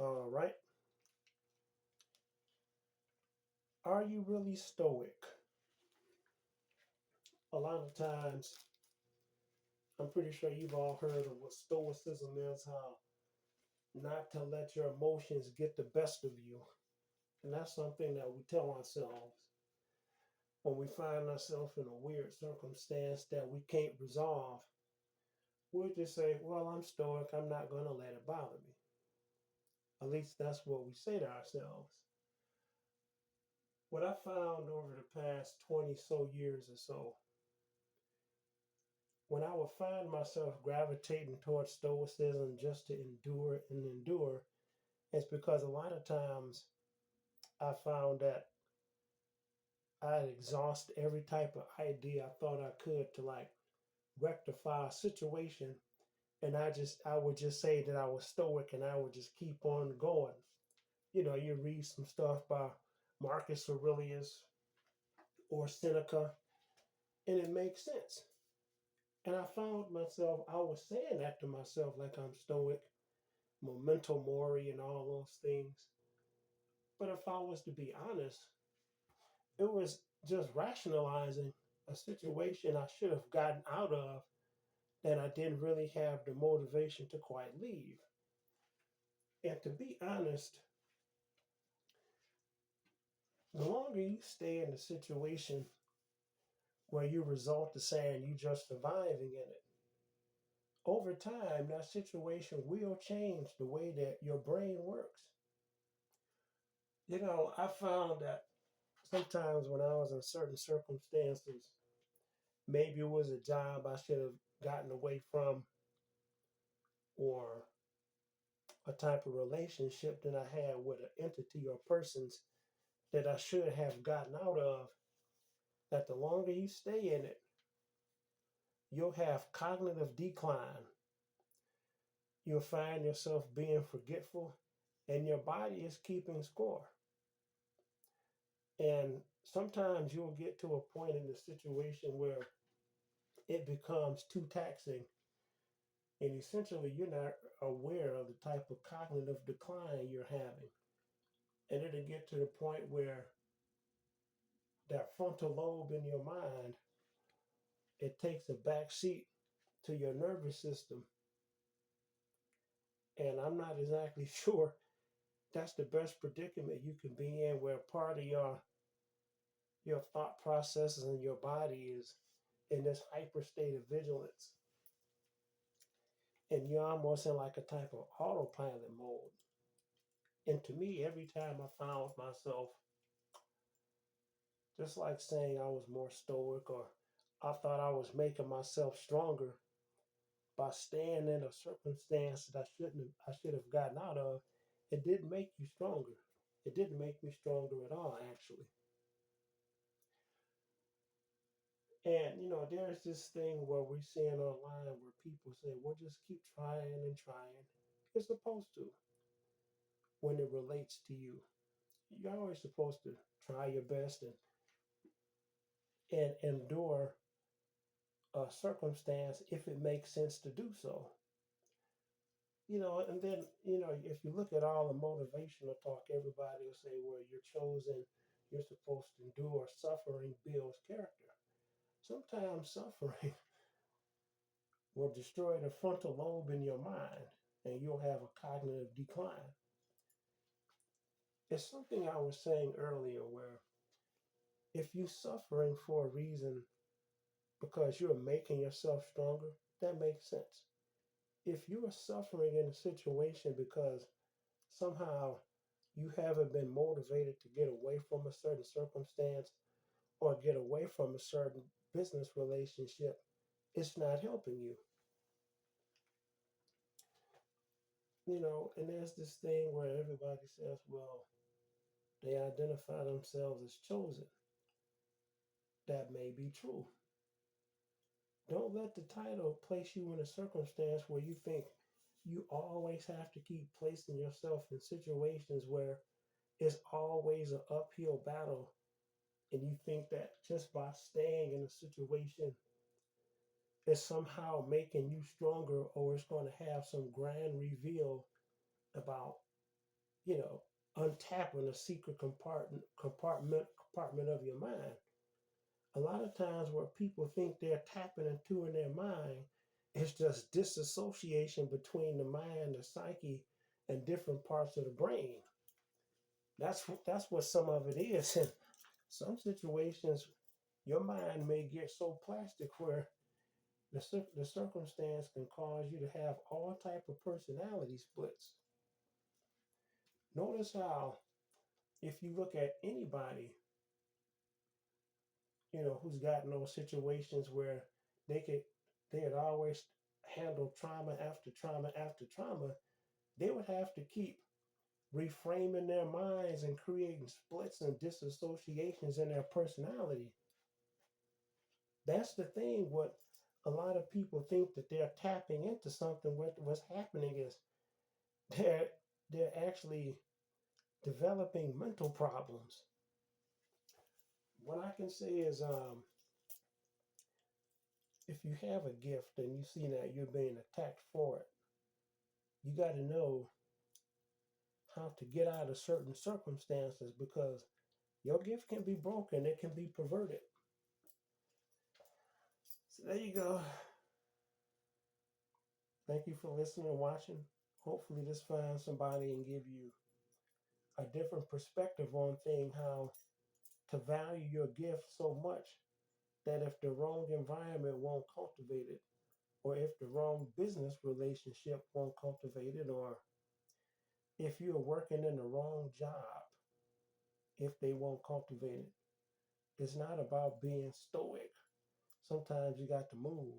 All right. Are you really stoic? A lot of times, I'm pretty sure you've all heard of what stoicism is, how not to let your emotions get the best of you. And that's something that we tell ourselves when we find ourselves in a weird circumstance that we can't resolve. We'll just say, well, I'm stoic. I'm not going to let it bother me. At least that's what we say to ourselves. What I found over the past 20 so years or so, when I would find myself gravitating towards stoicism just to endure and endure, it's because a lot of times I found that I'd exhaust every type of idea I thought I could to like rectify a situation. And I would just say that I was stoic and I would just keep on going. You read some stuff by Marcus Aurelius or Seneca, and it makes sense. And I found myself, I was saying that to myself like I'm stoic, memento mori, and all those things. But if I was to be honest, it was just rationalizing a situation I should have gotten out of that I didn't really have the motivation to quite leave. And to be honest, the longer you stay in the situation where you resort to saying you just surviving in it, over time that situation will change the way that your brain works. I found that sometimes when I was in certain circumstances, maybe it was a job I should have gotten away from or a type of relationship that I had with an entity or persons that I should have gotten out of, that the longer you stay in it, you'll have cognitive decline. You'll find yourself being forgetful and your body is keeping score. And sometimes you'll get to a point in the situation where it becomes too taxing and essentially you're not aware of the type of cognitive decline you're having. And it'll get to the point where that frontal lobe in your mind, it takes a back seat to your nervous system. And I'm not exactly sure that's the best predicament you can be in, where part of your thought processes and your body is in this hyper state of vigilance. And you're almost in like a type of autopilot mode. And to me, every time I found myself just like saying I was more stoic or I thought I was making myself stronger by staying in a circumstance that I should have gotten out of, it didn't make you stronger. It didn't make me stronger at all, actually. And there's this thing where we're seeing online where people say, "Well, just keep trying and trying." You're supposed to when it relates to you. You're always supposed to try your best and endure a circumstance if it makes sense to do so. And then, if you look at all the motivational talk, everybody will say, well, you're chosen, you're supposed to endure. Suffering builds character. Sometimes suffering will destroy the frontal lobe in your mind and you'll have a cognitive decline. It's something I was saying earlier where if you're suffering for a reason because you're making yourself stronger, that makes sense. If you are suffering in a situation because somehow you haven't been motivated to get away from a certain circumstance or get away from a certain business relationship, it's not helping you. And there's this thing where everybody says, well, they identify themselves as chosen. That may be true. Don't let the title place you in a circumstance where you think you always have to keep placing yourself in situations where it's always an uphill battle. And you think that just by staying in a situation is somehow making you stronger or it's going to have some grand reveal about you know, untapping a secret compartment of your mind. A lot of times where people think they're tapping into in their mind, it's just disassociation between the mind, the psyche, and different parts of the brain. That's what some of it is. In some situations, your mind may get so plastic where the circumstance can cause you to have all type of personality splits. Notice how if you look at anybody, who's gotten those situations where they could they had always handled trauma after trauma after trauma, they would have to keep reframing their minds and creating splits and disassociations in their personality. That's the thing. What a lot of people think that they're tapping into something. What's happening is they're they're actually developing mental problems. What I can say is, if you have a gift and you see that you're being attacked for it, you got to know how to get out of certain circumstances because your gift can be broken, it can be perverted. So there you go. Thank you for listening and watching. Hopefully, this finds somebody and give you a different perspective on thing, how to value your gift so much that if the wrong environment won't cultivate it, or if the wrong business relationship won't cultivate it, or if you're working in the wrong job, if they won't cultivate it. It's not about being stoic. Sometimes you got to move.